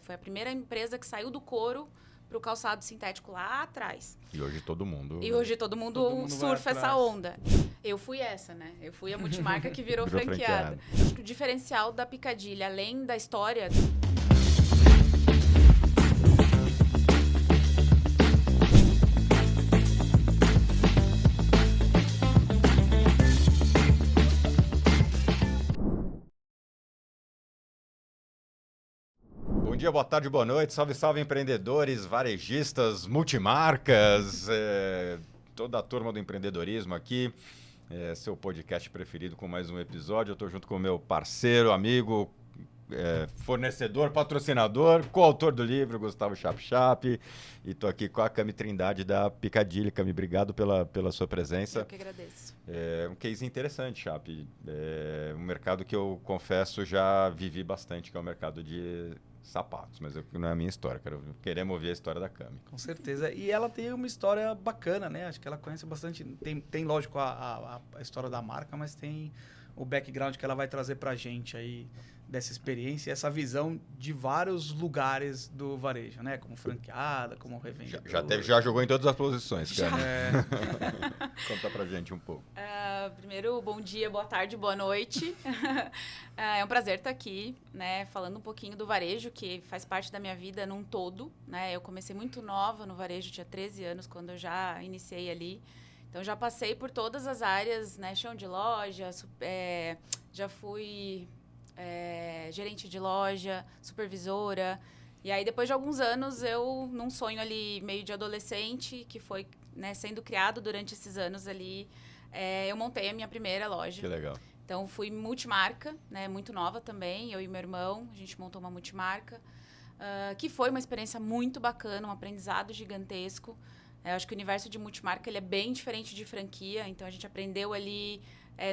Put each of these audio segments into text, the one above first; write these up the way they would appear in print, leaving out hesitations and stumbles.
Foi a primeira empresa que saiu do couro para o calçado sintético lá atrás. E hoje todo mundo... Todo mundo surfa essa onda. Eu fui essa, né? Eu fui a multimarca que virou franqueada. Acho que o diferencial da Picadilly, além da história... Bom dia, boa tarde, boa noite. Salve, salve, empreendedores, varejistas, multimarcas, toda a turma do empreendedorismo aqui. Seu podcast preferido com mais um episódio. Eu estou junto com o meu parceiro, amigo, fornecedor, patrocinador, coautor do livro, Gustavo Chap. E estou aqui com a Cami Trindade da Picadilly. Cami, obrigado pela sua presença. Eu que agradeço. É um case interessante, Chap. É um mercado que eu confesso já vivi bastante, que é o mercado de sapatos, mas não é a minha história. Queremos ouvir a história da Cami. Com certeza. E ela tem uma história bacana, né? Acho que ela conhece bastante. Tem lógico, a história da marca, mas tem o background que ela vai trazer pra gente aí dessa experiência, essa visão de vários lugares do varejo, né? Como franqueada, como revendedor. Já jogou em todas as posições, Cami. Conta pra gente um pouco. Primeiro, bom dia, boa tarde, boa noite. É um prazer estar aqui, né? Falando um pouquinho do varejo, que faz parte da minha vida num todo, né? Eu comecei muito nova no varejo, tinha 13 anos, quando eu já iniciei ali. Então, já passei por todas as áreas, né? Chão de loja, já fui... gerente de loja, supervisora. E aí, depois de alguns anos, eu, num sonho ali meio de adolescente, que foi, né, sendo criado durante esses anos ali, eu montei a minha primeira loja. Que legal. Então, fui multimarca, né, muito nova também, eu e meu irmão, a gente montou uma multimarca, que foi uma experiência muito bacana, um aprendizado gigantesco. Eu acho que o universo de multimarca ele é bem diferente de franquia, então a gente aprendeu ali...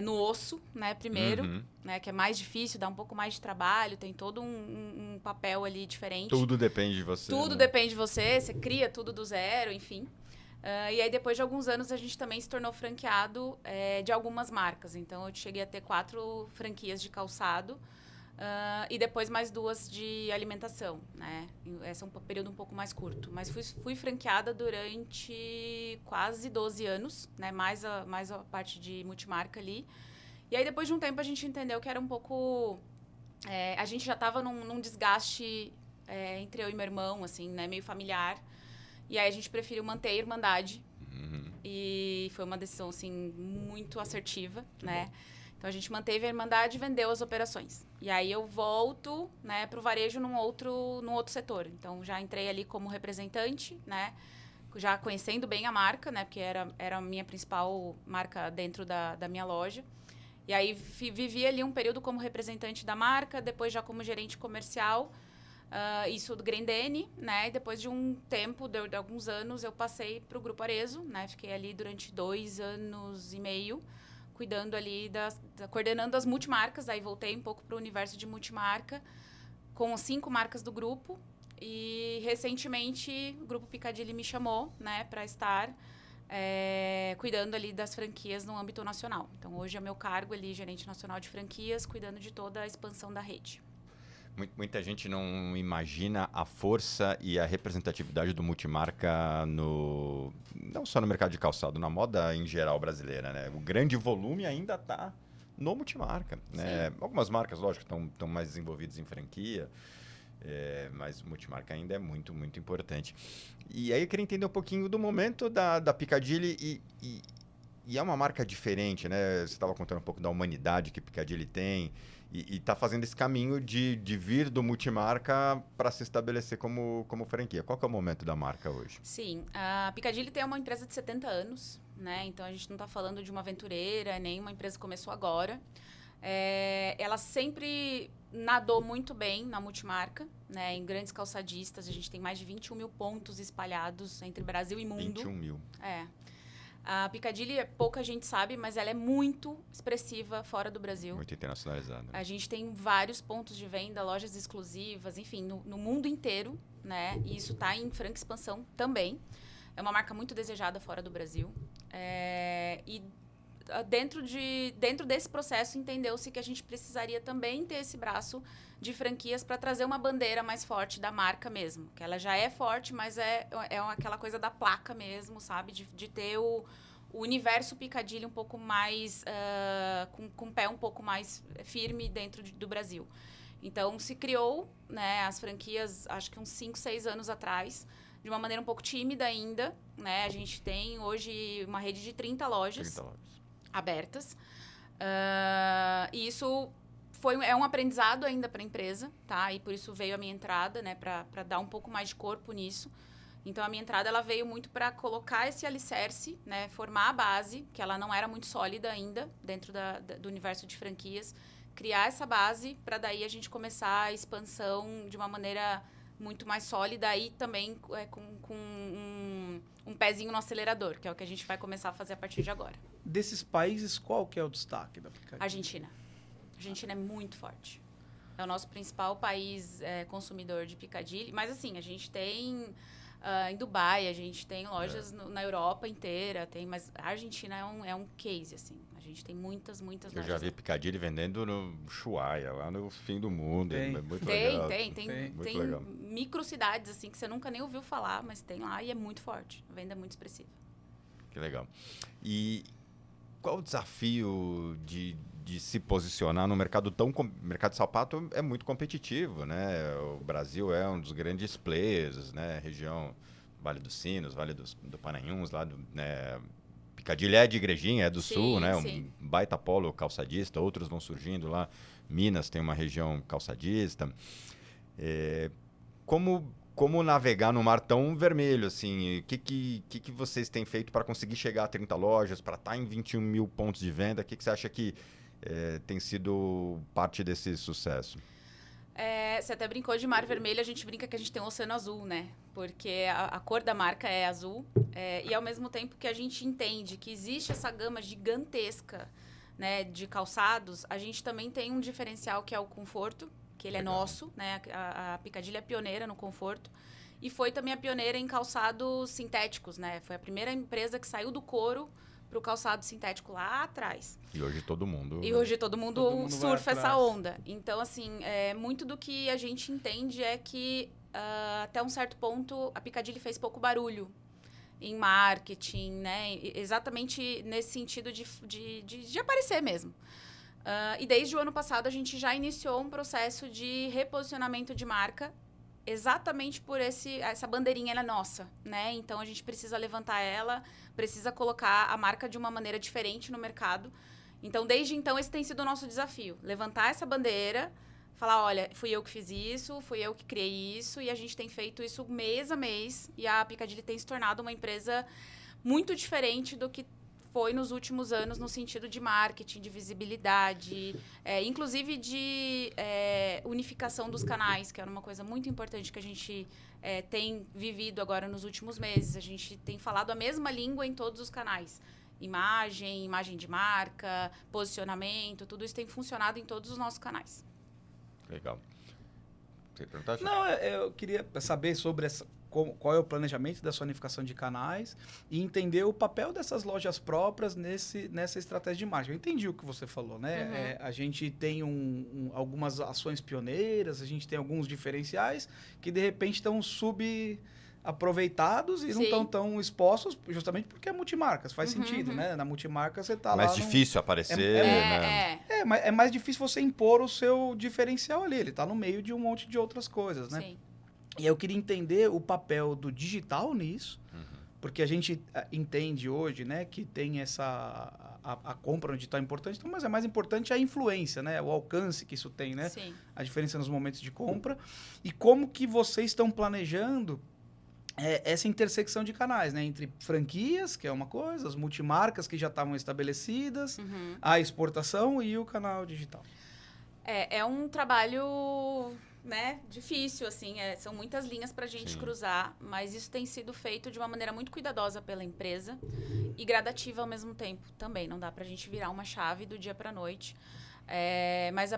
no osso, né, primeiro, né, que é mais difícil, dá um pouco mais de trabalho, tem todo um papel ali diferente. Tudo depende de você. Tudo depende de você, você cria tudo do zero, enfim. E aí, depois de alguns anos, a gente também se tornou franqueado de algumas marcas. Então, eu cheguei a ter 4 franquias de calçado e depois mais 2 de alimentação, né? Esse é um período um pouco mais curto. Mas fui franqueada durante quase 12 anos, né? Mais a parte de multimarca ali. E aí, depois de um tempo, a gente entendeu que era um pouco... a gente já estava num desgaste entre eu e meu irmão, assim, né? Meio familiar. E aí, a gente preferiu manter a irmandade. E foi uma decisão, assim, muito assertiva, né? Então, a gente manteve a irmandade e vendeu as operações. E aí, eu volto, né, para o varejo num outro setor. Então, já entrei ali como representante, né? Já conhecendo bem a marca, né? Porque era a minha principal marca dentro da minha loja. E aí, vivi ali um período como representante da marca, depois já como gerente comercial. Isso do Grendene, né? E depois de um tempo, de alguns anos, eu passei para o Grupo Arezzo, né? Fiquei ali durante 2 anos e meio, cuidando ali, coordenando as multimarcas. Aí voltei um pouco para o universo de multimarca, com 5 marcas do grupo. E, recentemente, o Grupo Picadilly me chamou, né? Para estar cuidando ali das franquias no âmbito nacional. Então, hoje é meu cargo ali, gerente nacional de franquias, cuidando de toda a expansão da rede. Muita gente não imagina a força e a representatividade do multimarca não só no mercado de calçado, na moda em geral brasileira, né? O grande volume ainda está no multimarca, né? Algumas marcas, lógico, estão mais desenvolvidas em franquia, mas o multimarca ainda é muito, muito importante. E aí eu queria entender um pouquinho do momento da Picadilly e é uma marca diferente, né? Você estava contando um pouco da humanidade que Picadilly tem e está fazendo esse caminho de vir do multimarca para se estabelecer como franquia. Qual que é o momento da marca hoje? Sim, a Picadilly tem uma empresa de 70 anos, né? Então, a gente não está falando de uma aventureira, nem uma empresa que começou agora. Ela sempre nadou muito bem na multimarca, né? Em grandes calçadistas. A gente tem mais de 21 mil pontos espalhados entre Brasil e mundo. 21 mil. A Picadilly, pouca gente sabe, mas ela é muito expressiva fora do Brasil. Muito internacionalizada. A gente tem vários pontos de venda, lojas exclusivas, enfim, no mundo inteiro, né? E isso está em franca expansão também. É uma marca muito desejada fora do Brasil. E dentro desse processo, entendeu-se que a gente precisaria também ter esse braço de franquias para trazer uma bandeira mais forte da marca mesmo. Que ela já é forte, mas é aquela coisa da placa mesmo, sabe? De ter o universo Piccadilly um pouco mais... com o pé um pouco mais firme dentro do Brasil. Então, se criou, né, as franquias, acho que uns 5, 6 anos atrás, de uma maneira um pouco tímida ainda, né? A gente tem hoje uma rede de 30 lojas abertas. E isso é um aprendizado ainda para a empresa, tá? E por isso veio a minha entrada, né, para dar um pouco mais de corpo nisso. Então, a minha entrada ela veio muito para colocar esse alicerce, né, formar a base, que ela não era muito sólida ainda dentro do universo de franquias, criar essa base para daí a gente começar a expansão de uma maneira muito mais sólida e também com um pezinho no acelerador, que é o que a gente vai começar a fazer a partir de agora. Desses países, qual que é o destaque da Piccadilly? Argentina. A Argentina é muito forte. É o nosso principal país consumidor de Piccadilly. Mas, assim, a gente tem em Dubai, a gente tem lojas na Europa inteira. Mas a Argentina é um case, assim. A gente tem muitas lojas. Eu já vi Piccadilly vendendo no Ushuaia, lá no fim do mundo. Tem. É muito legal. Tem legal. microcidades, assim, que você nunca nem ouviu falar, mas tem lá e é muito forte. A venda é muito expressiva. Que legal. E qual o desafio de se posicionar no mercado O mercado de sapato é muito competitivo, né? O Brasil é um dos grandes players, né? Região Vale dos Sinos, Vale do Paranhuns, lá do... né? Piccadilly é de Igrejinha, é do sul, né? Sim. Um baita polo calçadista, outros vão surgindo lá. Minas tem uma região calçadista. Como navegar no mar tão vermelho, assim? O que vocês têm feito para conseguir chegar a 30 lojas, para estar em 21 mil pontos de venda? O que você acha que tem sido parte desse sucesso? Você até brincou de mar vermelho, a gente brinca que a gente tem um oceano azul, né? Porque a cor da marca é azul. E ao mesmo tempo que a gente entende que existe essa gama gigantesca, né, de calçados, a gente também tem um diferencial que é o conforto, que ele Legal. é nosso, né? A Piccadilly é pioneira no conforto. E foi também a pioneira em calçados sintéticos, né? Foi a primeira empresa que saiu do couro para o calçado sintético lá atrás. E hoje todo mundo... Todo mundo surfa essa onda. Então, assim, muito do que a gente entende é que, até um certo ponto, a Piccadilly fez pouco barulho em marketing, né? Exatamente nesse sentido de aparecer mesmo. E desde o ano passado, a gente já iniciou um processo de reposicionamento de marca exatamente por essa bandeirinha, ela é nossa, né? Então, a gente precisa levantar ela, precisa colocar a marca de uma maneira diferente no mercado. Então, desde então, esse tem sido o nosso desafio. Levantar essa bandeira, falar, olha, fui eu que fiz isso, fui eu que criei isso, e a gente tem feito isso mês a mês, e a Piccadilly tem se tornado uma empresa muito diferente do que foi nos últimos anos no sentido de marketing, de visibilidade, inclusive de unificação dos canais, que era uma coisa muito importante que a gente tem vivido agora nos últimos meses. A gente tem falado a mesma língua em todos os canais. Imagem de marca, posicionamento, tudo isso tem funcionado em todos os nossos canais. Legal. Você perguntar? Não, eu queria saber sobre qual é o planejamento dessa unificação de canais e entender o papel dessas lojas próprias nessa estratégia de marketing. Eu entendi o que você falou, né? Uhum. A gente tem algumas ações pioneiras, a gente tem alguns diferenciais que, de repente, estão subaproveitados e não estão tão expostos, justamente porque é multimarcas. Faz sentido, né? Na multimarca você está lá... Mais difícil aparecer, né? Mas é mais difícil você impor o seu diferencial ali. Ele está no meio de um monte de outras coisas, né? Sim. E eu queria entender o papel do digital nisso, porque a gente entende hoje, né, que tem a compra no digital é importante, mas é mais importante a influência, né, o alcance que isso tem, né? Sim. A diferença nos momentos de compra e como que vocês estão planejando essa intersecção de canais, né, entre franquias, que é uma coisa, as multimarcas que já estavam estabelecidas, a exportação e o canal digital. É um trabalho, né, difícil, assim, são muitas linhas para a gente cruzar, mas isso tem sido feito de uma maneira muito cuidadosa pela empresa e gradativa ao mesmo tempo também. Não dá para a gente virar uma chave do dia para a noite. Mas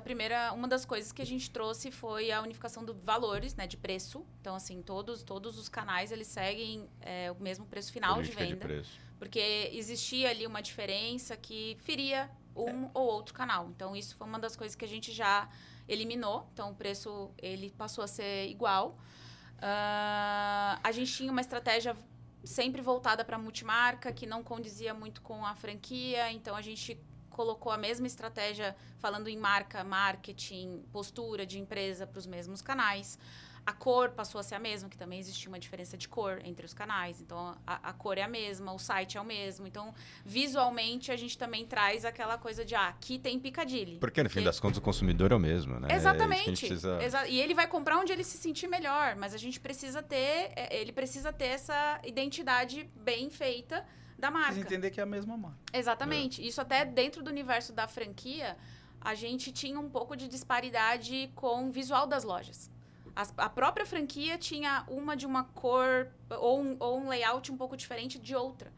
uma das coisas que a gente trouxe foi a unificação dos valores, né, de preço. Então, assim, todos os canais, eles seguem o mesmo preço final de venda. De preço. Porque existia ali uma diferença que feria um ou outro canal. Então, isso foi uma das coisas que a gente já eliminou, então o preço ele passou a ser igual. A gente tinha uma estratégia sempre voltada para multimarca, que não condizia muito com a franquia, então a gente colocou a mesma estratégia falando em marca, marketing, postura de empresa para os mesmos canais. A cor passou a ser a mesma, que também existia uma diferença de cor entre os canais. Então, a cor é a mesma, o site é o mesmo. Então, visualmente, a gente também traz aquela coisa de, aqui tem Piccadilly. Porque, no fim das contas, o consumidor é o mesmo, né? Exatamente. É isso que a gente precisa... E ele vai comprar onde ele se sentir melhor. Mas a gente precisa ter... Ele precisa ter essa identidade bem feita da marca. Precisa entender que é a mesma marca. Exatamente. Isso até dentro do universo da franquia, a gente tinha um pouco de disparidade com o visual das lojas. A própria franquia tinha uma de uma cor ou um layout um pouco diferente de outra.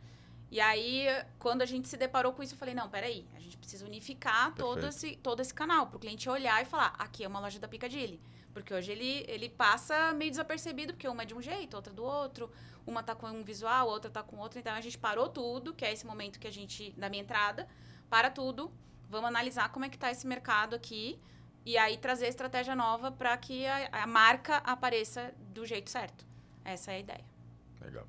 E aí, quando a gente se deparou com isso, eu falei, não, peraí, a gente precisa unificar todo esse canal, para o cliente olhar e falar, aqui é uma loja da Piccadilly. Porque hoje ele passa meio desapercebido, porque uma é de um jeito, outra do outro, uma tá com um visual, outra tá com outro. Então, a gente parou tudo, que é esse momento que a gente, da minha entrada, para tudo, vamos analisar como é que tá esse mercado aqui, e aí trazer estratégia nova para que a marca apareça do jeito certo. Essa é a ideia. Legal.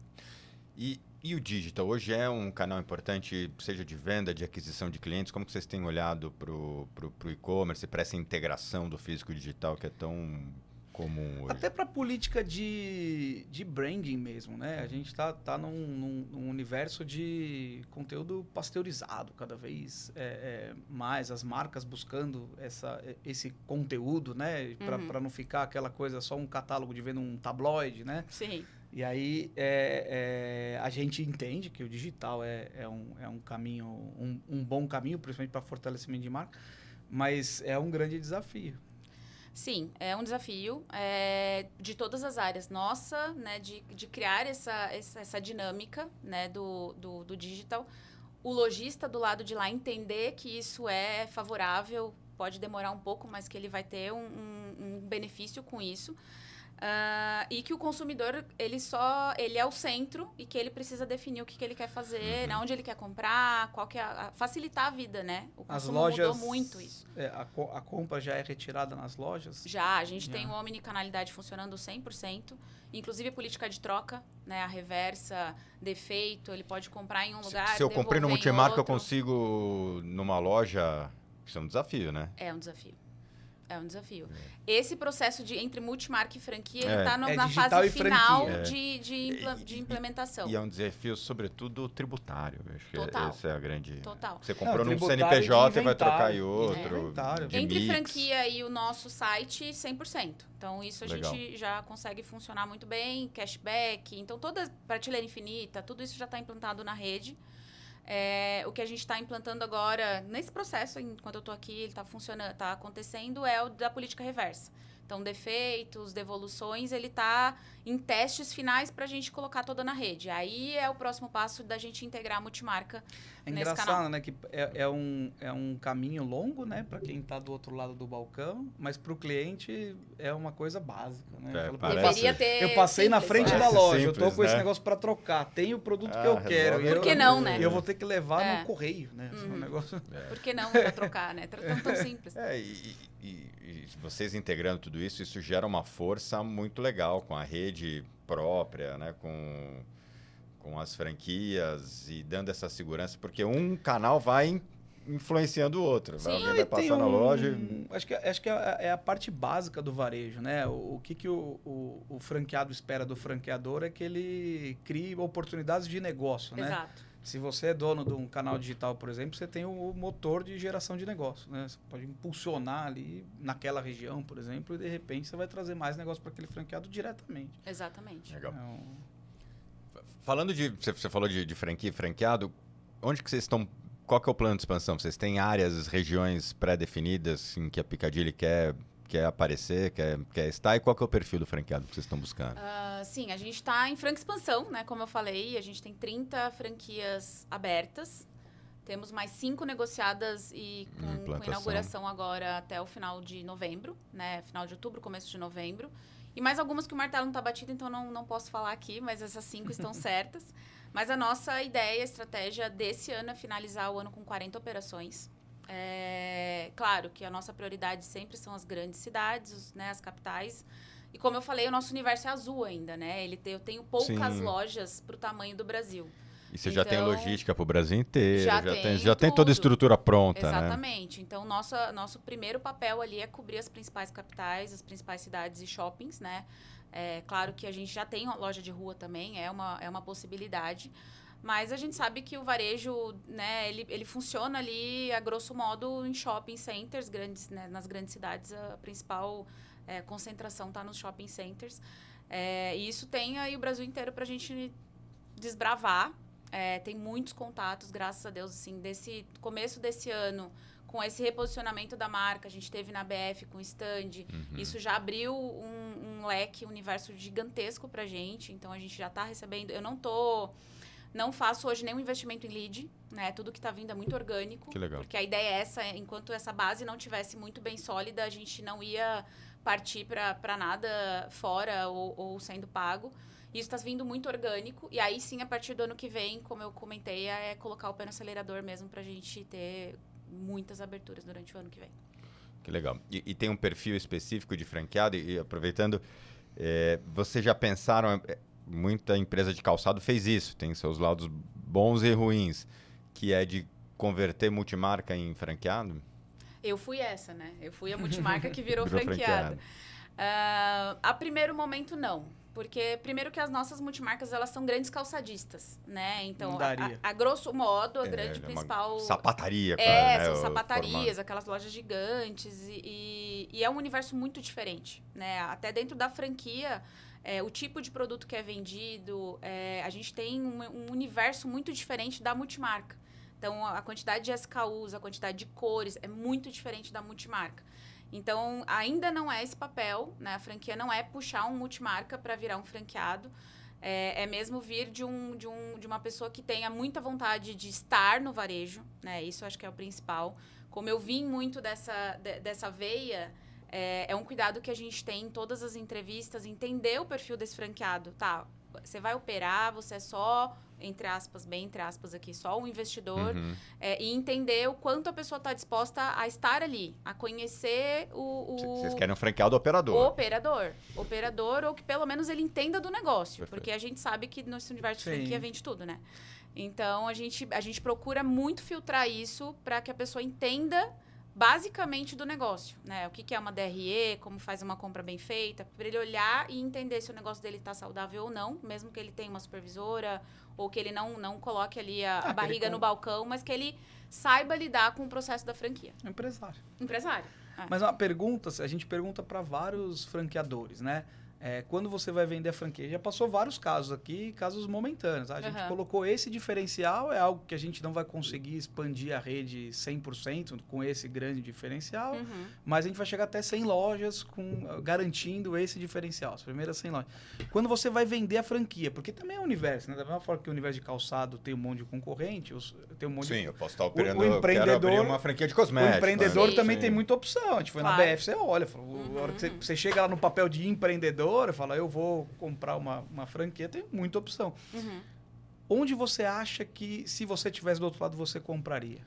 E o digital? Hoje é um canal importante, seja de venda, de aquisição de clientes. Como que vocês têm olhado para o e-commerce, para essa integração do físico e digital que é tão comum hoje? Até para política de branding mesmo, né? A gente tá num universo de conteúdo pasteurizado cada vez mais, as marcas buscando esse conteúdo, né? Para não ficar aquela coisa só um catálogo de venda, um tabloide, né? Sim. E aí a gente entende que o digital é um caminho, um bom caminho, principalmente para fortalecimento de marca, mas é um grande desafio. Sim, é um desafio de todas as áreas. Nossa, né, de criar essa dinâmica, né, do digital. O lojista do lado de lá entender que isso é favorável, pode demorar um pouco, mas que ele vai ter um benefício com isso. E que o consumidor, ele é o centro e que ele precisa definir o que ele quer fazer, né, onde ele quer comprar, qual que é facilitar a vida, né? O consumo mudou muito isso. A compra já é retirada nas lojas? Já, a gente tem o omnicanalidade funcionando 100%, inclusive política de troca, né? A reversa, defeito, ele pode comprar em um lugar, se eu comprei no multimarca, eu outro. Consigo numa loja, isso é um desafio, né? É um desafio. É um desafio. Esse processo entre multimarca e franquia, ele está na fase final de implementação. E é um desafio, sobretudo, tributário. Acho que essa é a grande... Total. Você comprou num CNPJ e vai trocar em outro. Entre franquia e o nosso site, 100%. Então, isso a gente já consegue funcionar muito bem. Cashback. Então, toda prateleira infinita, tudo isso já está implantado na rede. O que a gente está implantando agora, nesse processo, enquanto eu estou aqui, ele está funcionando, está acontecendo, é o da política reversa. Então, defeitos, devoluções, ele está em testes finais para a gente colocar toda na rede. Aí é o próximo passo da gente integrar a multimarca nesse canal. Engraçado, né? Que é um caminho longo, né? Para quem está do outro lado do balcão, mas para o cliente é uma coisa básica, né? Deveria ter eu passei simples, na frente da loja, eu tô com esse né? negócio para trocar, tem o produto que eu quero. Por que não, né? E eu vou ter que levar no correio, né? Um negócio... Por que não para trocar, né? Tão simples. E vocês integrando tudo isso, isso gera uma força muito legal com a rede própria, né? Com as franquias e dando essa segurança, porque um canal vai influenciando o outro. Alguém vai passar na loja. Acho que é a parte básica do varejo, né? O que o franqueado espera do franqueador é que ele crie oportunidades de negócio, né? Exato. Se você é dono de um canal digital, por exemplo, você tem o motor de geração de negócio, né? Você pode impulsionar ali naquela região, por exemplo, e de repente você vai trazer mais negócio para aquele franqueado diretamente. Exatamente. Legal. Falando você falou de franquia e franqueado, onde que vocês estão? Qual que é o plano de expansão? Vocês têm áreas, regiões pré-definidas em que a Piccadilly quer aparecer, quer estar? E qual que é o perfil do franqueado que vocês estão buscando? Sim, a gente está em franca expansão, né? Como eu falei, a gente tem 30 franquias abertas. Temos mais 5 negociadas e com inauguração agora até o final de novembro, né? Final de outubro, começo de novembro. E mais algumas que o martelo não está batido, então não posso falar aqui, mas essas 5 estão certas. Mas a nossa ideia, a estratégia desse ano é finalizar o ano com 40 operações. Claro que a nossa prioridade sempre são as grandes cidades, né, as capitais. E como eu falei, o nosso universo é azul ainda, né? Eu tenho poucas Sim. lojas para o tamanho do Brasil. E você já tem Então, logística para o Brasil inteiro, já tem toda a tudo. estrutura pronta, né? Exatamente. Então, nosso primeiro papel ali é cobrir as principais capitais, as principais cidades e shoppings, né? Claro que a gente já tem loja de rua também, é uma possibilidade. Mas a gente sabe que o varejo, né, ele funciona ali, a grosso modo, em shopping centers grandes, né, nas grandes cidades. A principal concentração está nos shopping centers. E isso tem aí o Brasil inteiro para a gente desbravar. Tem muitos contatos, graças a Deus, assim, desse começo desse ano, com esse reposicionamento da marca, a gente teve na BF com stand. Isso já abriu um leque, um universo gigantesco pra gente. Então, a gente já está recebendo... Não faço hoje nenhum investimento em lead, né? Tudo que está vindo é muito orgânico. Que legal. Porque a ideia é essa, enquanto essa base não tivesse muito bem sólida, a gente não ia partir para nada fora ou sendo pago. Isso está vindo muito orgânico. E aí, sim, a partir do ano que vem, como eu comentei, é colocar o pé no acelerador mesmo para a gente ter muitas aberturas durante o ano que vem. Que legal. E tem um perfil específico de franqueado? E aproveitando, vocês já pensaram... Muita empresa de calçado fez isso. Tem seus lados bons e ruins. Que é de converter multimarca em franqueado? Eu fui essa, né? Eu fui a multimarca que virou franqueada. A primeiro momento, não. Porque, primeiro que as nossas multimarcas, elas são grandes calçadistas, né? Então, a grosso modo, a grande principal... Sapataria. São sapatarias, aquelas lojas gigantes. E é um universo muito diferente, né? Até dentro da franquia... o tipo de produto que é vendido, a gente tem um universo muito diferente da multimarca. Então, a quantidade de SKUs, a quantidade de cores é muito diferente da multimarca. Então, ainda não é esse papel, né? A franquia não é puxar um multimarca para virar um franqueado. É mesmo vir de uma pessoa que tenha muita vontade de estar no varejo, né? Isso acho que é o principal. Como eu vim muito dessa veia... É um cuidado que a gente tem em todas as entrevistas, entender o perfil desse franqueado. Tá, você vai operar, você é só, entre aspas, bem entre aspas aqui, só um investidor. E entender o quanto a pessoa está disposta a estar ali, a conhecer Vocês querem um franqueado operador? Operador, ou que pelo menos ele entenda do negócio. Perfeito. Porque a gente sabe que nesse universo de franquia vende tudo, né? Então, a gente procura muito filtrar isso para que a pessoa entenda basicamente do negócio, né? O que é uma DRE, como faz uma compra bem feita, para ele olhar e entender se o negócio dele está saudável ou não, mesmo que ele tenha uma supervisora, ou que ele não coloque ali a barriga no balcão, mas que ele saiba lidar com o processo da franquia. Empresário. Mas uma pergunta, a gente pergunta para vários franqueadores, né? Quando você vai vender a franquia, já passou vários casos aqui, casos momentâneos. A gente colocou esse diferencial, é algo que a gente não vai conseguir expandir a rede 100% com esse grande diferencial, mas a gente vai chegar até 100 lojas garantindo esse diferencial, as primeiras 100 lojas. Quando você vai vender a franquia, porque também é um universo, né? Da mesma forma que o universo de calçado tem um monte de concorrente, tem um monte Sim, de... eu posso estar operando, o empreendedor, quero abrir uma franquia de cosméticos. O empreendedor também tem muita opção. A gente foi na BF, você olha, a hora que você chega lá no papel de empreendedor, fala, eu vou comprar uma franquia, tem muita opção. Onde você acha que, se você estivesse do outro lado, você compraria?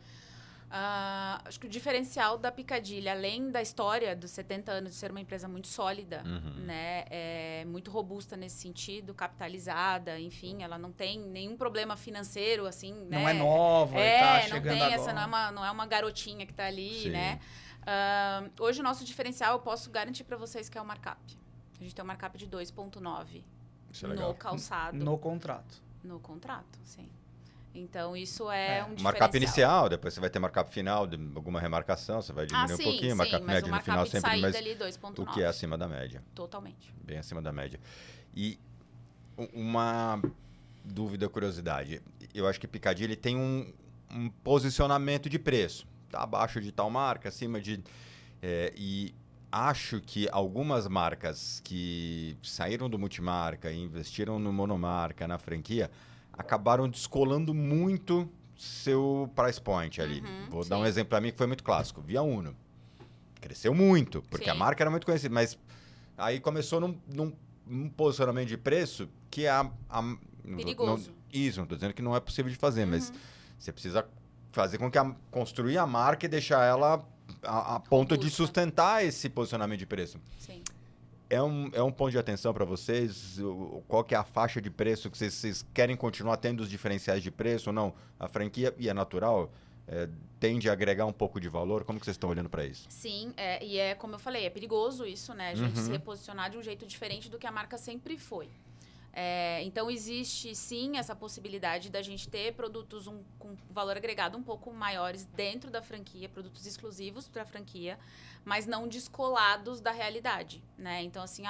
Acho que o diferencial da Picadilly, além da história dos 70 anos de ser uma empresa muito sólida, né, muito robusta nesse sentido, capitalizada, enfim, ela não tem nenhum problema financeiro, assim, né? Não é nova, tá chegando não tem agora. não é uma garotinha que está ali, Sim. né? Hoje o nosso diferencial, eu posso garantir para vocês que é o markup. A gente tem um markup de 2,9 no calçado. No contrato. No contrato, sim. Então, isso é um diferencial. Markup inicial, depois você vai ter markup final, alguma remarcação, você vai diminuir um pouquinho. Markup mas médio no final sempre, mas ali, 2,9. o que é acima da média. Totalmente. Bem acima da média. E uma dúvida, curiosidade. Eu acho que Picadilly tem um posicionamento de preço. Tá abaixo de tal marca, acima de... e acho que algumas marcas que saíram do multimarca e investiram no monomarca, na franquia, acabaram descolando muito seu price point ali. Vou dar um exemplo para mim que foi muito clássico. Via Uno. Cresceu muito, porque a marca era muito conhecida, mas aí começou num posicionamento de preço que perigoso. Isso, não estou dizendo que não é possível de fazer, mas você precisa fazer com que construir a marca e deixar ela a ponto de Robusta. sustentar esse posicionamento de preço. Sim. É um ponto de atenção para vocês? Qual que é a faixa de preço que vocês querem continuar tendo os diferenciais de preço ou não? A franquia, e é natural, tende a agregar um pouco de valor? Como que vocês estão olhando para isso? Sim, e é como eu falei, é perigoso isso, né? A gente Uhum. se reposicionar de um jeito diferente do que a marca sempre foi. Então, existe sim essa possibilidade da gente ter produtos com valor agregado um pouco maiores dentro da franquia, produtos exclusivos para a franquia, mas não descolados da realidade, né? Então, assim,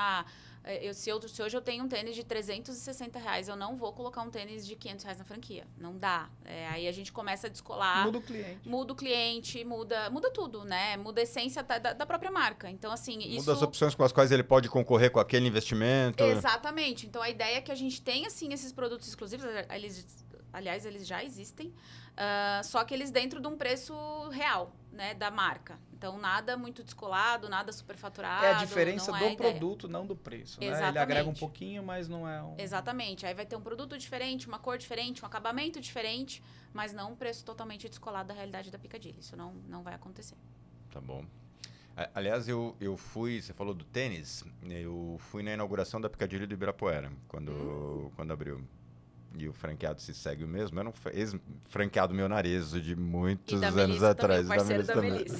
se hoje eu tenho um tênis de R$360, eu não vou colocar um tênis de R$500 na franquia. Não dá. Aí a gente começa a descolar. Muda o cliente. Muda o cliente, muda tudo, né? Muda a essência da própria marca. Então, assim, isso... Muda as opções com as quais ele pode concorrer com aquele investimento. Exatamente. Então, a ideia é que a gente tenha, assim, esses produtos exclusivos. Aliás, eles já existem. Só que eles dentro de um preço real, né? Da marca. Então, nada muito descolado, nada superfaturado. É a diferença não do é a ideia. produto, não do preço. Né? Ele Exatamente. agrega um pouquinho, mas não é um... Exatamente. Aí vai ter um produto diferente, uma cor diferente, um acabamento diferente, mas não um preço totalmente descolado da realidade da Piccadilly. Isso não vai acontecer. Tá bom. Aliás, eu fui, você falou do tênis, eu fui na inauguração da Piccadilly do Ibirapuera, quando abriu. E o franqueado se segue o mesmo. Era um ex-franqueado meu Narezo de muitos anos atrás. Parceiro da também. Melissa.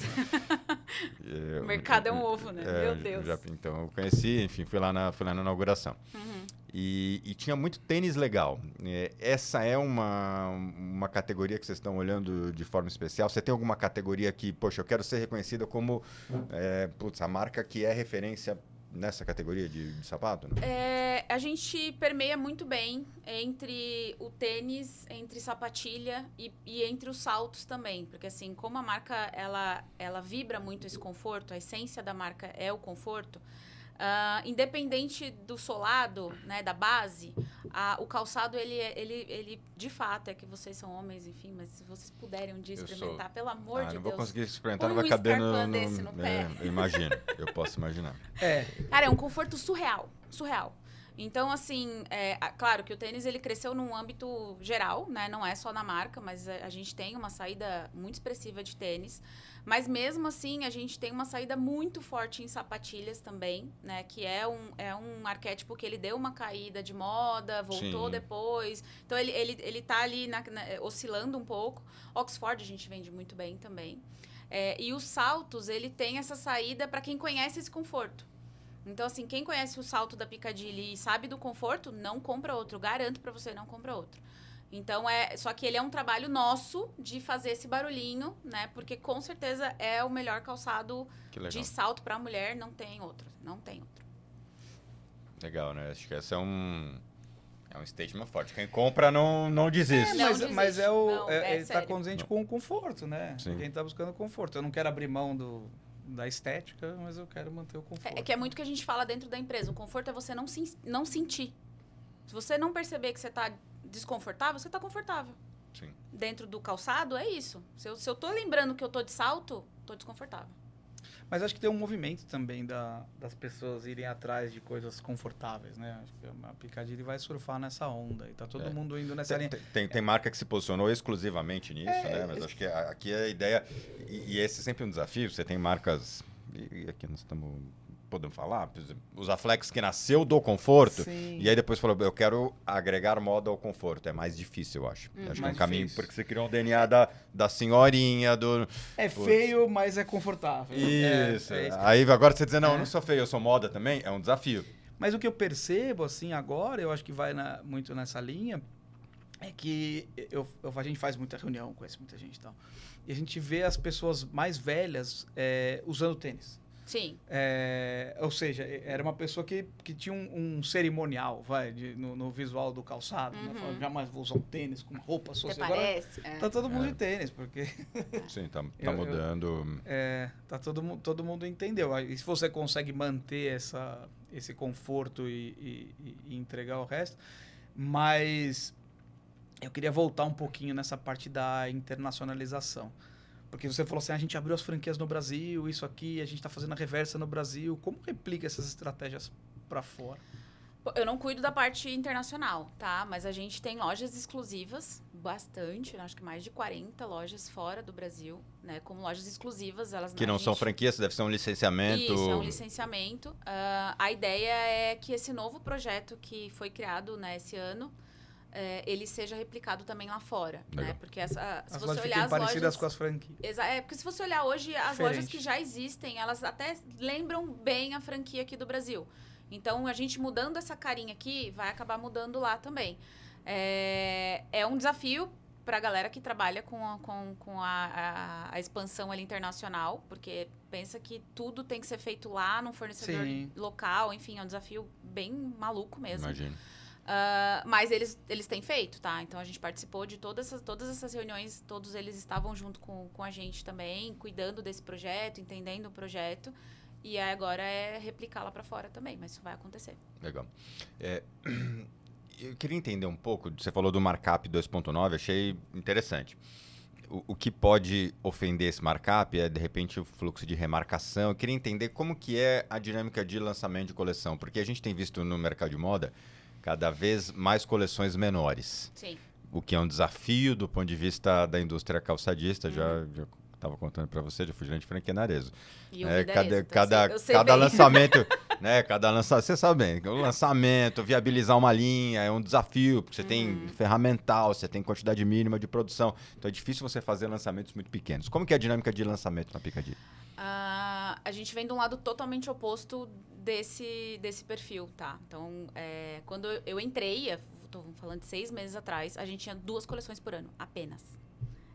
O mercado é um ovo, né? Meu Deus. Então, eu conheci, enfim, fui lá na inauguração. Uhum. E tinha muito tênis legal. Essa é uma categoria que vocês estão olhando de forma especial? Você tem alguma categoria que, poxa, eu quero ser reconhecida como a marca que é referência nessa categoria de sapato? Né? A gente permeia muito bem entre o tênis, entre sapatilha e entre os saltos também. Porque, assim, como a marca ela vibra muito esse conforto, a essência da marca é o conforto, independente do solado, né, da base, o calçado, ele de fato, é que vocês são homens, enfim, mas se vocês puderem um dia experimentar, pelo amor de Deus. Não vou conseguir experimentar, põe não vai caber Scarpa desse no pé. Eu imagino, eu posso imaginar. Cara, é um conforto surreal. Então, assim, claro que o tênis ele cresceu num âmbito geral, né? Não é só na marca, mas a gente tem uma saída muito expressiva de tênis. Mas mesmo assim, a gente tem uma saída muito forte em sapatilhas também, né? Que é um arquétipo que ele deu uma caída de moda, voltou depois. Então, ele tá ali oscilando um pouco. Oxford a gente vende muito bem também. E os saltos, ele tem essa saída para quem conhece esse conforto. Então, assim, quem conhece o salto da Piccadilly e sabe do conforto, não compra outro. Garanto pra você, não compra outro. Então, só que ele é um trabalho nosso de fazer esse barulhinho, né? Porque, com certeza, é o melhor calçado de salto pra mulher. Não tem outro. Legal, né? Acho que esse é um statement forte. Quem compra não desiste. Mas ele está sério. condizente com o conforto, né? Sim. Quem está buscando conforto. Eu não quero abrir mão da estética, mas eu quero manter o conforto. É que é muito que a gente fala dentro da empresa. O conforto é você não sentir. Se você não perceber que você está desconfortável, você está confortável. Sim. Dentro do calçado, é isso. Se eu tô lembrando que eu tô de salto, tô desconfortável. Mas acho que tem um movimento também das pessoas irem atrás de coisas confortáveis, né? Acho que a Piccadilly vai surfar nessa onda e tá todo mundo indo nessa linha. Tem marca que se posicionou exclusivamente nisso, né? Mas acho que aqui a ideia... E esse é sempre um desafio. Você tem marcas... E aqui nós podemos falar, por exemplo, o Zaflex que nasceu do conforto. Sim. E aí depois falou, eu quero agregar moda ao conforto. É mais difícil, eu acho. Acho que é um caminho, difícil. porque você criou um DNA da senhorinha, do... Feio, mas é confortável. Isso. Isso. Aí agora você dizer, não, eu não sou feio, eu sou moda também, é um desafio. Mas o que eu percebo, assim, agora, eu acho que vai muito nessa linha, é que a gente faz muita reunião, conhece muita gente e tal, e a gente vê as pessoas mais velhas usando tênis. Sim. Ou seja, era uma pessoa que tinha um cerimonial, no visual do calçado. Né? Falava, jamais vou usar um tênis com uma roupa social. Agora Parece? tá todo mundo de tênis, porque... Sim, tá mudando. Tá todo mundo entendeu. E se você consegue manter esse conforto e entregar o resto. Mas eu queria voltar um pouquinho nessa parte da internacionalização. Porque você falou assim, a gente abriu as franquias no Brasil, isso aqui, a gente está fazendo a reversa no Brasil. Como replica essas estratégias para fora? Eu não cuido da parte internacional, tá? Mas a gente tem lojas exclusivas, bastante, acho que mais de 40 lojas fora do Brasil, né? Como lojas exclusivas. Elas, Que não são franquias, deve ser um licenciamento. Isso, é um licenciamento. A ideia é que esse novo projeto que foi criado, né, esse ano, ele seja replicado também lá fora, né? Porque se As você lojas olhar fiquem as parecidas lojas... com as franquias. Porque se você olhar hoje, as Diferente. lojas que já existem, elas até lembram bem a franquia aqui do Brasil. Então, a gente mudando essa carinha aqui, vai acabar mudando lá também. É um desafio para a galera que trabalha com a expansão ali internacional, porque pensa que tudo tem que ser feito lá num fornecedor local, enfim, é um desafio bem maluco mesmo. Imagino. Mas eles têm feito, tá? Então a gente participou de todas essas reuniões, todos eles estavam junto com a gente também, cuidando desse projeto, entendendo o projeto. E agora é replicar lá para fora também, mas isso vai acontecer. Legal. Eu queria entender um pouco, você falou do markup 2.9, achei interessante. O que pode ofender esse markup é, de repente, o fluxo de remarcação. Eu queria entender como que é a dinâmica de lançamento de coleção, porque a gente tem visto no mercado de moda cada vez mais coleções menores. Sim. O que é um desafio do ponto de vista da indústria calçadista. Já estava contando para você, já fui gerente de franquia na Arezzo. E eu Cada lançamento, né? Cada lançamento, você sabe bem, o lançamento, viabilizar uma linha é um desafio, porque você tem ferramental, você tem quantidade mínima de produção. Então é difícil você fazer lançamentos muito pequenos. Como que é a dinâmica de lançamento na Picadilly? A gente vem de um lado totalmente oposto desse perfil, tá? Então, quando eu entrei, estou falando de 6 meses atrás, a gente tinha 2 coleções por ano, apenas.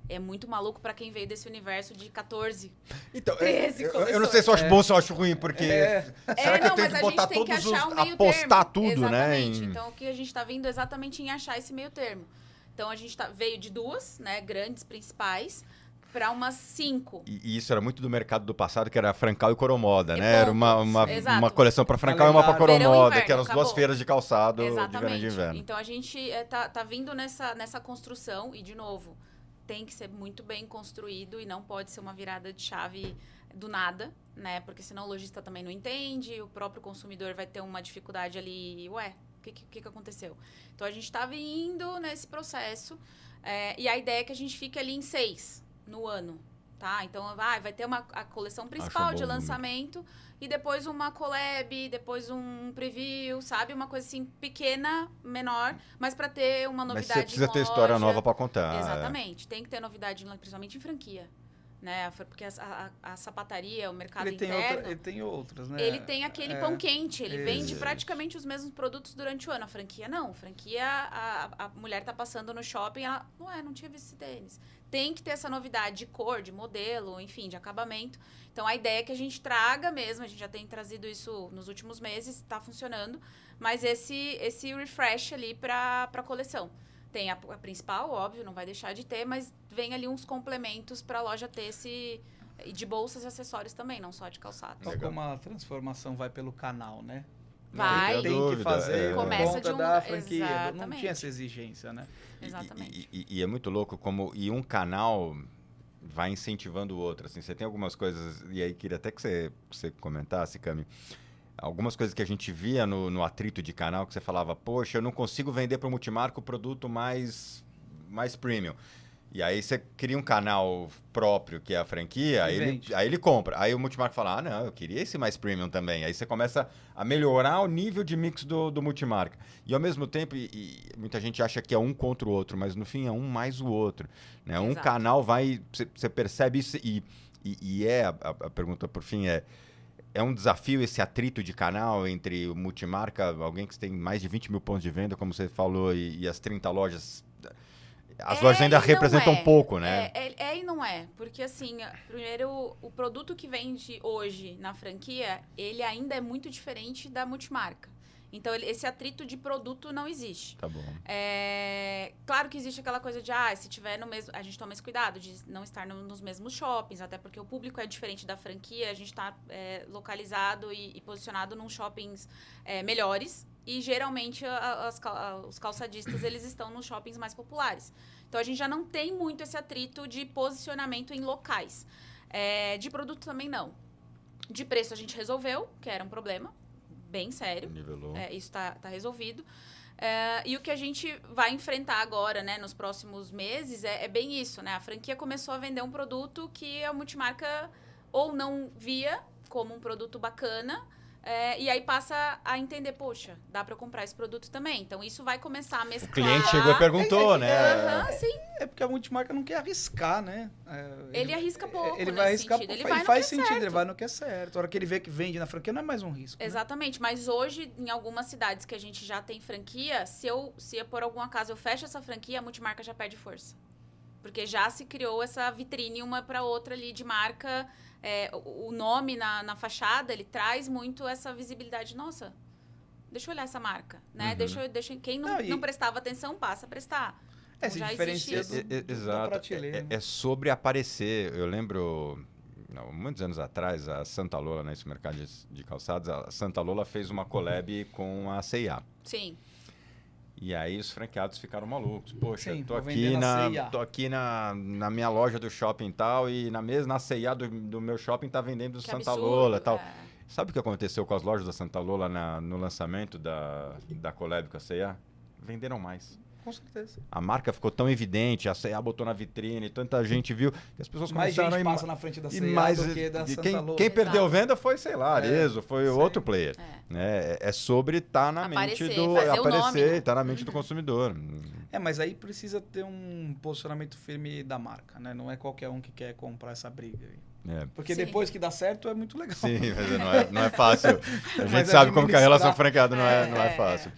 É muito maluco para quem veio desse universo de 14, então, 13 coleções. Eu não sei se eu acho bom ou se eu acho ruim, porque... Será que eu tenho que botar todos os... apostar tudo, exatamente. né? Então, o que a gente está vindo exatamente em achar esse meio termo. Então, a gente veio de 2, né, grandes, principais, para umas 5. E isso era muito do mercado do passado, que era Francal e Coromoda, né? Pontos, era uma coleção para Francal e uma para Coromoda, que eram as 2 feiras de calçado de verão e de inverno. Então, a gente tá vindo nessa construção e, de novo, tem que ser muito bem construído e não pode ser uma virada de chave do nada, né? Porque senão o lojista também não entende, o próprio consumidor vai ter uma dificuldade ali, o que aconteceu? Então, a gente estava indo nesse processo e a ideia é que a gente fique ali em 6 no ano, tá? Então, vai ter a coleção principal de lançamento e depois uma collab, depois um preview, sabe? Uma coisa assim pequena, menor, mas para ter uma novidade. Mas você precisa ter história nova para contar. Exatamente. Tem que ter novidade, principalmente em franquia. Né? Porque a sapataria, o mercado interno... Ele tem outras, né? Ele tem aquele pão quente. Ele vende praticamente os mesmos produtos durante o ano. A franquia, não. A franquia, a mulher tá passando no shopping, ela... não tinha visto esse tênis. Tem que ter essa novidade de cor, de modelo, enfim, de acabamento. Então, a ideia é que a gente traga mesmo. A gente já tem trazido isso nos últimos meses. Tá funcionando. Mas esse refresh ali para a coleção. Tem a principal, óbvio, não vai deixar de ter, mas vem ali uns complementos para a loja ter e de bolsas e acessórios também, não só de calçado. Então, como a transformação vai pelo canal, né? Vai. Tem que fazer Começa conta da franquia. Exatamente. Não tinha essa exigência, né? Exatamente. E é muito louco como... E um canal vai incentivando o outro. Assim, você tem algumas coisas... E aí, queria até que você comentasse, Cami. Algumas coisas que a gente via no atrito de canal, que você falava, poxa, eu não consigo vender para o multimarca o produto mais premium. E aí você cria um canal próprio, que é a franquia, aí ele compra. Aí o multimarca fala, não, eu queria esse mais premium também. Aí você começa a melhorar o nível de mix do multimarca. E ao mesmo tempo, e muita gente acha que é um contra o outro, mas no fim é um mais o outro. Né? Um canal vai... Você percebe isso a pergunta por fim é um desafio esse atrito de canal entre o multimarca, alguém que tem mais de 20 mil pontos de venda, como você falou, e as 30 lojas. As lojas ainda representam pouco, né? E não é. Porque, assim, primeiro, o produto que vende hoje na franquia, ele ainda é muito diferente da multimarca. Então, esse atrito de produto não existe. Tá bom. Claro que existe aquela coisa de, se tiver no mesmo... A gente toma esse cuidado de não estar nos mesmos shoppings, até porque o público é diferente da franquia, a gente está localizado e posicionado num shoppings melhores. E, geralmente, os calçadistas, eles estão nos shoppings mais populares. Então, a gente já não tem muito esse atrito de posicionamento em locais. De produto também não. De preço, a gente resolveu, que era um problema bem sério. Nivelou. Isso tá resolvido. E o que a gente vai enfrentar agora, né, nos próximos meses, é bem isso, né? A franquia começou a vender um produto que a multimarca ou não via como um produto bacana, e aí passa a entender, poxa, dá para comprar esse produto também. Então, isso vai começar a mesclar. O cliente chegou e perguntou, né? Sim. É porque a multimarca não quer arriscar, né? Ele arrisca pouco, ele vai arriscar sentido. pouco. Ele vai Faz no que é sentido, certo. ele vai no que é certo. A hora que ele vê que vende na franquia, não é mais um risco. Exatamente, mas hoje, em algumas cidades que a gente já tem franquia, se por algum acaso eu fecho essa franquia, a multimarca já perde força. Porque já se criou essa vitrine uma para outra ali de marca. O nome na fachada, ele traz muito essa visibilidade. Nossa, deixa eu olhar essa marca, né? Quem não prestava atenção, passa a prestar. Então, Se já diferencia existe isso. Exato. prateleira. É sobre aparecer. Eu lembro, muitos anos atrás, a Santa Lola, nesse mercado de calçados, a Santa Lola fez uma collab com a C&A. Sim. E aí os franqueados ficaram malucos. Poxa, Sim, tô vou aqui, vender na C&A. tô aqui na minha loja do shopping e tal, e na C&A do meu shopping tá vendendo Que Santa absurdo, Lola e tal. Sabe o que aconteceu com as lojas da Santa Lola no lançamento da collab com a C&A? Venderam mais. Com certeza. A marca ficou tão evidente, a C&A botou na vitrine, tanta gente viu, que as pessoas Mais começaram gente a passa na frente da e C&A mais, do que da Santa Lola. quem perdeu Exato. venda foi, sei lá, Arezzo, foi Sim. outro player. Né? É sobre estar na Aparecer, mente do... fazer o nome, Aparecer, né? estar na mente do consumidor. Mas aí precisa ter um posicionamento firme da marca, né? Não é qualquer um que quer comprar essa briga aí. Porque Sim. depois que dá certo é muito legal. Sim, mas não é fácil. A gente Mas sabe como que a relação administrar- franqueada não é fácil.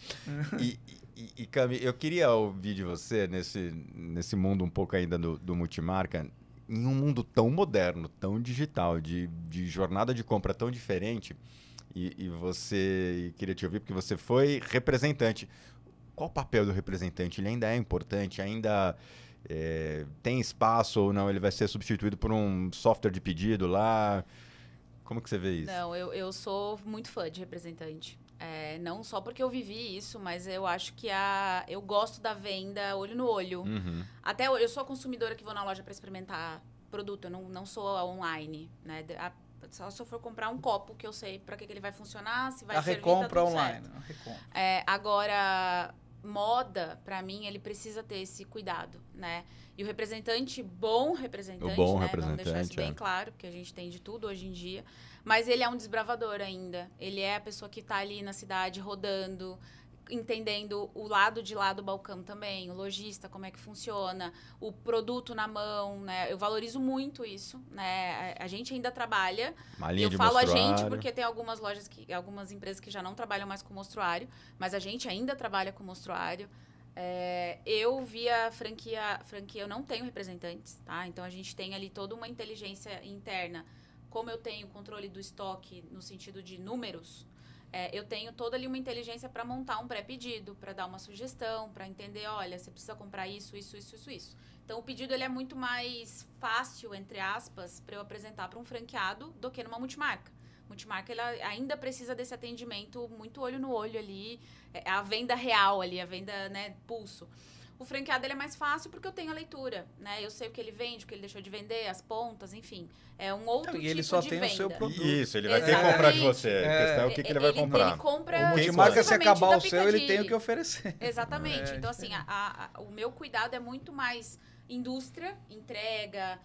E Cami, eu queria ouvir de você, nesse mundo um pouco ainda do multimarca, em um mundo tão moderno, tão digital, de jornada de compra tão diferente, e queria te ouvir porque você foi representante. Qual o papel do representante? Ele ainda é importante? Ainda tem espaço ou não? Ele vai ser substituído por um software de pedido lá? Como que você vê isso? Não, eu sou muito fã de representante. Não só porque eu vivi isso, mas eu acho que eu gosto da venda olho no olho. Uhum. Até eu sou a consumidora que vou na loja para experimentar produto, eu não sou a online, né? Só se eu for comprar um copo que eu sei para que ele vai funcionar, se vai A servir, recompra tá tudo online. certo. A recompra. Agora, moda, para mim, ele precisa ter esse cuidado, né? E o representante, bom representante, O bom né? representante, Vamos deixar isso bem claro, porque a gente tem de tudo hoje em dia. Mas ele é um desbravador ainda. Ele é a pessoa que está ali na cidade rodando, entendendo o lado de lá do balcão também, o lojista, como é que funciona, o produto na mão, né? Eu valorizo muito isso, né? A gente ainda trabalha. Uma linha Eu de falo a mostruário. gente porque tem algumas lojas, algumas empresas que já não trabalham mais com mostruário, mas a gente ainda trabalha com mostruário. Eu via franquia, eu não tenho representantes, tá? Então a gente tem ali toda uma inteligência interna. Como eu tenho controle do estoque no sentido de números, eu tenho toda ali uma inteligência para montar um pré-pedido, para dar uma sugestão, para entender, olha, você precisa comprar isso. Então, o pedido ele é muito mais fácil, entre aspas, para eu apresentar para um franqueado do que numa multimarca. Multimarca ela ainda precisa desse atendimento muito olho no olho ali, a venda real ali, a venda, né, pulso. O franqueado ele é mais fácil porque eu tenho a leitura, né? Eu sei o que ele vende, o que ele deixou de vender, as pontas, enfim. É um outro tipo de venda. E ele só tem o seu produto. Isso, ele vai ter que comprar de você. A questão é o que ele vai comprar. Ele compra O multimarca, se exclusivamente acabar da o seu, ele tem Piccadilly. o que oferecer. Exatamente. Então, assim, o meu cuidado é muito mais indústria, entrega,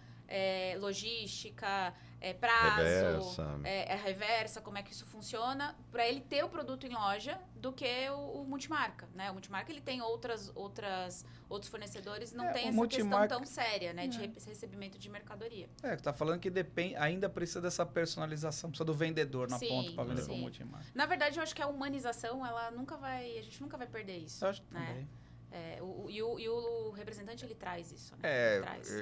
logística, prazo, reversa, como é que isso funciona, para ele ter o produto em loja do que o multimarca, né? O multimarca, ele tem outros fornecedores, não tem essa questão tão séria, né? De recebimento de mercadoria. Tá falando que ainda precisa dessa personalização, precisa do vendedor na ponta para vender para o multimarca. Na verdade, eu acho que a humanização, a gente nunca vai perder isso. Eu acho que né? também. E o representante, ele traz isso, né?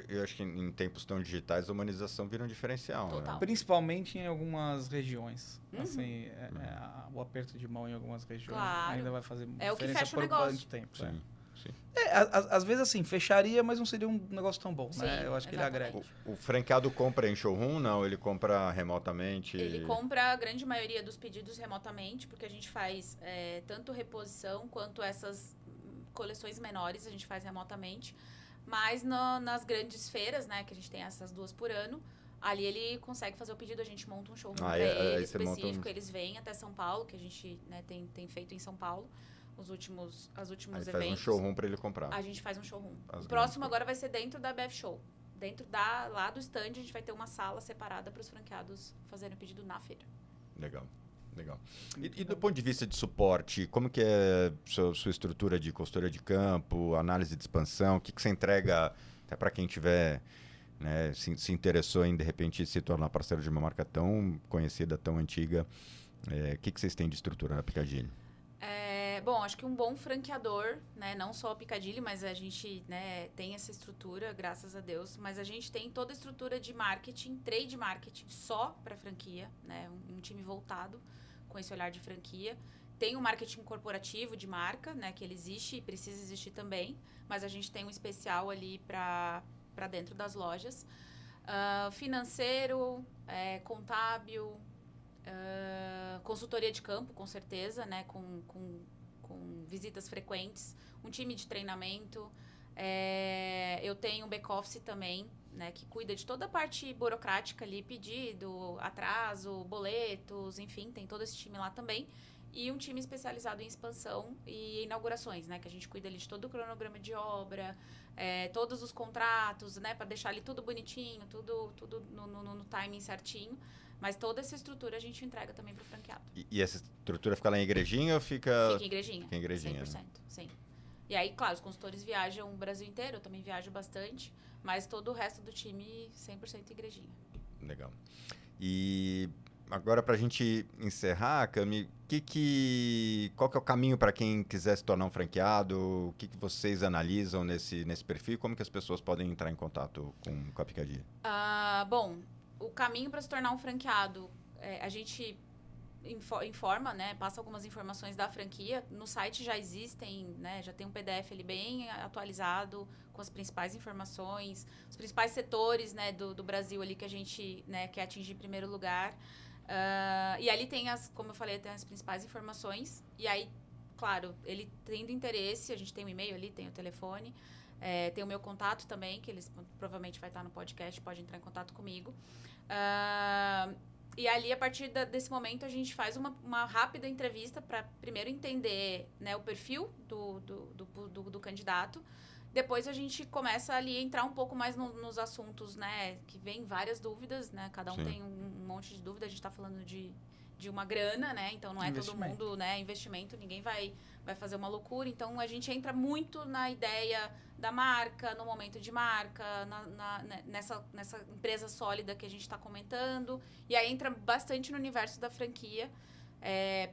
Eu acho que em tempos tão digitais, a humanização vira um diferencial. Total. Né? Principalmente em algumas regiões. Uhum. Assim, o aperto de mão em algumas regiões Claro. ainda vai fazer É o que diferença fecha o por negócio. bastante tempo. Sim. Às vezes, assim, fecharia, mas não seria um negócio tão bom, Sim, né? Eu acho que ele agrega. O franqueado compra em showroom? Não, ele compra remotamente? Ele compra a grande maioria dos pedidos remotamente, porque a gente faz tanto reposição quanto essas coleções menores, a gente faz remotamente. Mas nas grandes feiras, né, que a gente tem essas 2 por ano, ali ele consegue fazer o pedido, a gente monta um showroom para ele específico, eles vêm até São Paulo, que a gente, né, tem feito em São Paulo, os últimos Aí eventos. faz um showroom para ele comprar. A gente faz um showroom. As O próximo grandes agora vai ser dentro da BF Show. Dentro lá do stand, a gente vai ter uma sala separada para os franqueados fazerem o pedido na feira. Legal, legal. E do ponto de vista de suporte, como que é sua estrutura de consultoria de campo, análise de expansão? O que você entrega, até para quem tiver, né, se interessou em, de repente, se tornar parceiro de uma marca tão conhecida, tão antiga? O que vocês têm de estrutura na Picadilly? Bom, acho que um bom franqueador, né, não só o Picadilly, mas a gente, né, tem essa estrutura, graças a Deus, mas a gente tem toda a estrutura de marketing, trade marketing só para franquia, né, um time voltado com esse olhar de franquia. Tem o marketing corporativo de marca, né, que ele existe e precisa existir também, mas a gente tem um especial ali para dentro das lojas. Financeiro, contábil, consultoria de campo, com certeza, né, com visitas frequentes, um time de treinamento. Eu tenho um back-office também, né, que cuida de toda a parte burocrática ali, pedido, atraso, boletos, enfim, tem todo esse time lá também. E um time especializado em expansão e inaugurações, né, que a gente cuida ali de todo o cronograma de obra, todos os contratos, né, para deixar ali tudo bonitinho, tudo no timing certinho. Mas toda essa estrutura a gente entrega também para o franqueado. E essa estrutura fica lá em Igrejinha ou fica... Fica em Igrejinha. Fica em Igrejinha, 100%, né? sim. E aí, claro, os consultores viajam o Brasil inteiro, eu também viajo bastante, mas todo o resto do time 100% Igrejinha. Legal. E agora, para a gente encerrar, Cami, qual que é o caminho para quem quiser se tornar um franqueado? O que vocês analisam nesse perfil? Como que as pessoas podem entrar em contato com a Picadilly? Bom, o caminho para se tornar um franqueado, a gente informa, né, passa algumas informações da franquia. No site já existem, né, já tem um PDF ali bem atualizado com as principais informações, os principais setores, né, do Brasil ali que a gente, né, quer atingir em primeiro lugar. E ali tem como eu falei, tem as principais informações. E aí, claro, ele tendo interesse, a gente tem o e-mail ali, tem o telefone. Tem o meu contato também, que eles provavelmente vai estar no podcast, pode entrar em contato comigo. E ali, a partir desse momento, a gente faz uma rápida entrevista para primeiro entender, né, o perfil do candidato. Depois a gente começa ali a entrar um pouco mais nos assuntos, né, que vem várias dúvidas, né, cada um tem um monte de dúvida, a gente está falando de uma grana, né, então não é todo mundo, né, investimento, ninguém vai fazer uma loucura, então a gente entra muito na ideia da marca, no momento de marca, nessa empresa sólida que a gente está comentando, e aí entra bastante no universo da franquia,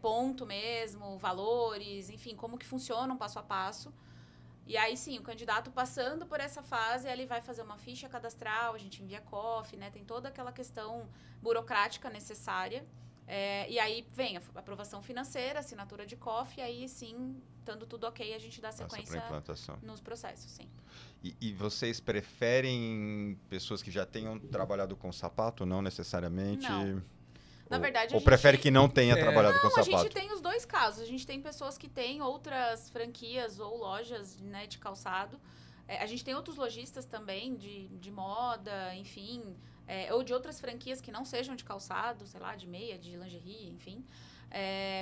ponto mesmo, valores, enfim, como que funciona um passo a passo. E aí, sim, o candidato passando por essa fase, ele vai fazer uma ficha cadastral, a gente envia COF, né? Tem toda aquela questão burocrática necessária. E aí vem a aprovação financeira, assinatura de COF, e aí, sim, estando tudo ok, a gente dá sequência nos processos, sim. E vocês preferem pessoas que já tenham trabalhado com sapato, não necessariamente? Não. Na verdade, ou prefere que não tenha trabalhado com sapato? A gente tem os dois casos. A gente tem pessoas que têm outras franquias ou lojas, né, de calçado. A gente tem outros lojistas também de moda, enfim, ou de outras franquias que não sejam de calçado, sei lá, de meia, de lingerie, enfim.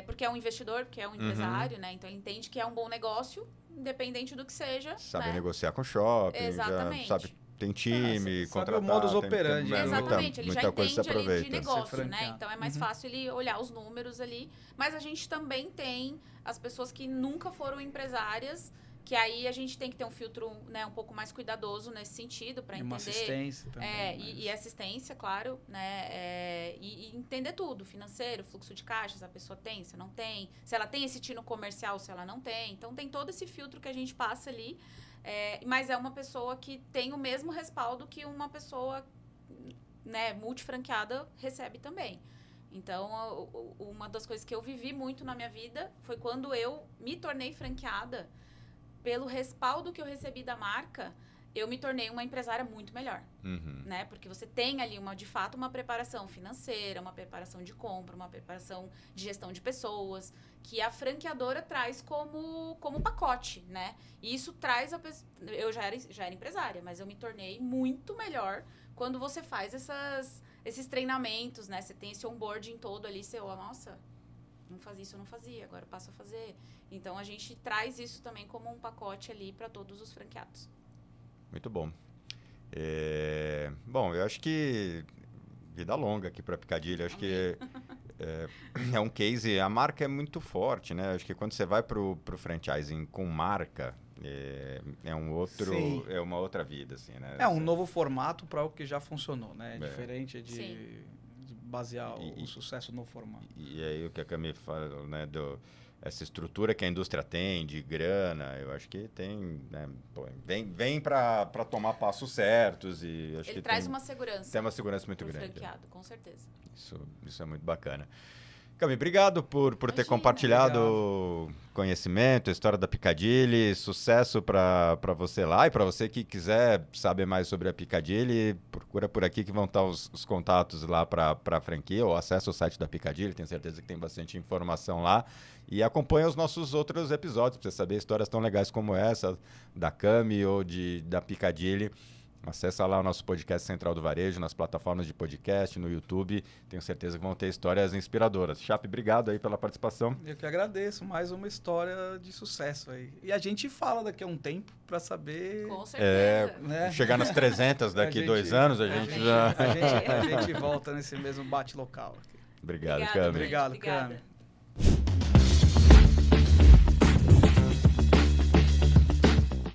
Porque é um investidor, porque é um empresário, né? Então, ele entende que é um bom negócio, independente do que seja. Sabe né? negociar com shopping, Exatamente. já sabe... Tem time, contratar... Sabe o modus operandi. Exatamente, ele já entende ali de negócio, Ser né? Então, é mais fácil ele olhar os números ali. Mas a gente também tem as pessoas que nunca foram empresárias, que aí a gente tem que ter um filtro, né, um pouco mais cuidadoso nesse sentido, para entender... uma assistência também. E assistência, claro, né? E entender tudo, financeiro, fluxo de caixa, se a pessoa tem, se não tem, se ela tem esse tino comercial, se ela não tem. Então, tem todo esse filtro que a gente passa ali. Mas é uma pessoa que tem o mesmo respaldo que uma pessoa, né, multifranqueada recebe também. Então, uma das coisas que eu vivi muito na minha vida foi quando eu me tornei franqueada, pelo respaldo que eu recebi da marca, eu me tornei uma empresária muito melhor, né? Porque você tem ali, de fato, uma preparação financeira, uma preparação de compra, uma preparação de gestão de pessoas, que a franqueadora traz como pacote, né? E isso traz a pessoa... Eu já era empresária, mas eu me tornei muito melhor quando você faz esses treinamentos, né? Você tem esse onboarding todo ali, nossa... não fazia isso, eu não fazia, agora eu passo a fazer. Então, a gente traz isso também como um pacote ali para todos os franqueados. Muito bom. Bom, eu acho que vida longa aqui para Picadilly. Acho que é um case. A marca é muito forte, né? Acho que quando você vai para o franchising com marca, é uma outra vida, assim, né? É um novo formato para o que já funcionou, né? É. Diferente de Sim. basear o sucesso no formato. E aí o que a Cami fala, né, essa estrutura que a indústria tem de grana, eu acho que tem, né, vem para tomar passos certos e acho Ele que traz uma segurança. tem uma segurança muito pro grande. franqueado, com certeza. Isso é muito bacana. Cami, obrigado por ter Imagina. compartilhado conhecimento, a história da Picadilly. Sucesso para você lá. E para você que quiser saber mais sobre a Picadilly, procura por aqui que vão estar os contatos lá para a franquia ou acessa o site da Picadilly. Tenho certeza que tem bastante informação lá. E acompanha os nossos outros episódios para você saber histórias tão legais como essa, da Cami ou da Picadilly. Acessa lá o nosso podcast Central do Varejo, nas plataformas de podcast, no YouTube. Tenho certeza que vão ter histórias inspiradoras. Chape, obrigado aí pela participação. Eu que agradeço. Mais uma história de sucesso aí. E a gente fala daqui a um tempo para saber... Com certeza. Né? Chegar nas 300 daqui 2 anos, a gente já... A gente volta nesse mesmo bate-local. Obrigado, Obrigada, Cami. gente. Obrigado, Obrigada. Cami.